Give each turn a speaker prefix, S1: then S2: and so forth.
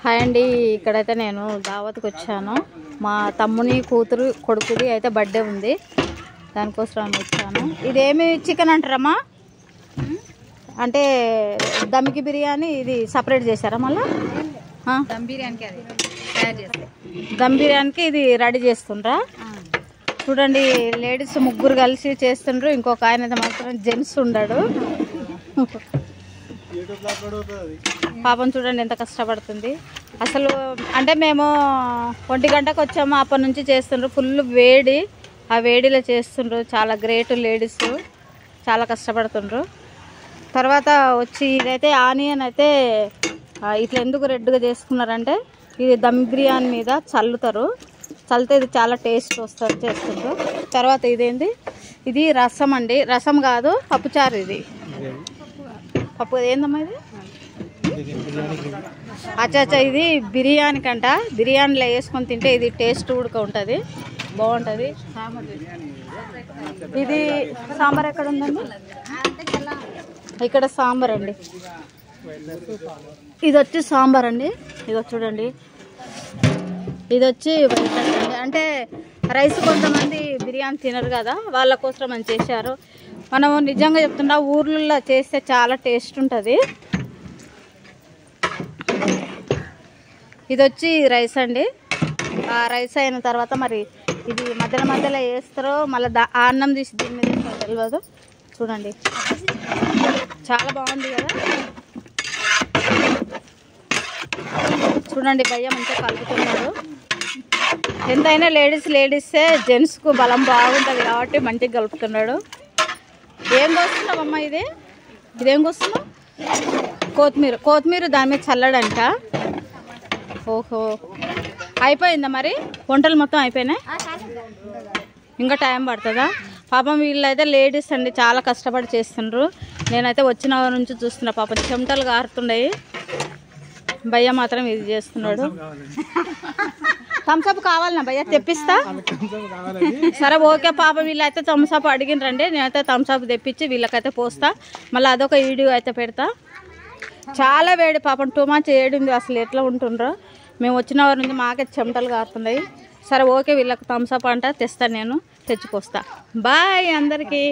S1: Hi అండి, ఇక్కడైతే నేను దావత్కి వచ్చాను. మా తమ్ముని కూతురు కొడుకుది అయితే బర్త్డే ఉంది, దానికోసం వచ్చాను. ఇదేమి చికెన్ అంటారమ్మా? అంటే దమ్కి బిర్యానీ ఇది సపరేట్ చేశారా? మళ్ళీ దమ్ బిర్యానీకి ఇది రెడీ చేస్తుండ్రా? చూడండి, లేడీస్ ముగ్గురు కలిసి చేస్తుండ్రు. ఇంకొక ఆయన అయితే మాత్రం జెంట్స్ ఉండడు. పాపం చూడండి ఎంత కష్టపడుతుంది అసలు. అంటే మేము 1 గంటకు వచ్చాము, అప్పటి నుంచి చేస్తుండ్రు. ఫుల్ వేడి, ఆ వేడిలో చేస్తుండ్రు. చాలా గ్రేట్ లేడీస్, చాలా కష్టపడుతుండ్రు. తర్వాత వచ్చి ఇదైతే ఆనియన్ అయితే ఇట్లా ఎందుకు రెడ్గా చేసుకున్నారంటే ఇది దమ్ బిర్యానీ మీద చల్లుతారు, చల్లితే ఇది చాలా టేస్ట్ వస్తుంది చేస్తుండ్రు. తర్వాత ఇదేంటి, ఇది రసం అండి. రసం కాదు, పప్పుచారు. ఇది పప్పు ఏందమ్మా ఇది? అచ్చా, ఇది బిర్యానీ కంట. బిర్యానీలో వేసుకొని తింటే ఇది టేస్ట్ ఉడక ఉంటుంది, బాగుంటుంది. ఇది సాంబార్ ఎక్కడ ఉందండి? ఇక్కడ సాంబార్ అండి. ఇది వచ్చి సాంబార్ అండి. ఇది చూడండి, ఇది వచ్చి వైట్ అండి. అంటే రైస్ కొంతమంది బిర్యానీ తినరు కదా, వాళ్ళ కోసం అని చేశారు. మనము నిజంగా చెప్తున్నా, ఊర్లలో చేస్తే చాలా టేస్ట్ ఉంటుంది. ఇది వచ్చి రైస్ అండి. ఆ రైస్ అయిన తర్వాత మరి ఇది మధ్యలో వేస్తారో మళ్ళీ అన్నం తీసి దీని మీద వేస్తారో తెలియదు. చూడండి, చాలా బాగుంది కదా. చూడండి, భయ్య మంచిగా కలుపుతున్నాడు. ఎంతైనా లేడీసే, జెంట్స్కు బలం బాగుంటుంది కాబట్టి మంచిగా కలుపుతున్నాడు. ఏం కోస్తున్నావమ్మా? ఇదేం కోస్తున్నావు? కొత్తిమీర దాని మీద చల్లడంట. ఓహో, అయిపోయిందా మరి? వంటలు మొత్తం అయిపోయినాయి, ఇంకా టైం పడుతుందా? పాపం వీళ్ళైతే లేడీస్ అండి, చాలా కష్టపడి చేస్తుండ్రు. నేనైతే వచ్చిన నుంచి చూస్తున్నా, పాపం చెమటలు కారుతున్నాయి. భయ్య మాత్రం ఇది చేస్తున్నాడు. థమ్స్అప్ కావాలన్నా భయ్య? తెప్పిస్తా. సరే ఓకే. పాపం వీళ్ళైతే థమ్స్అప్ అడిగినరండి, నేనైతే థమ్స్అప్ తెప్పించి వీళ్ళకైతే పోస్తా. మళ్ళీ అదొక వీడియో అయితే పెడతా. చాలా వేడి పాపం, 2 మంత్స్ ఏడింది. అసలు ఎట్లా ఉంటుండ్రో. మేము వచ్చిన వారి నుంచి మాకైతే చెమటలు కారుతున్నాయి. సరే ఓకే, వీళ్ళకి థమ్స్అప్ అంట తెస్తాను, నేను తెచ్చిపోస్తా. బాయ్ అందరికీ.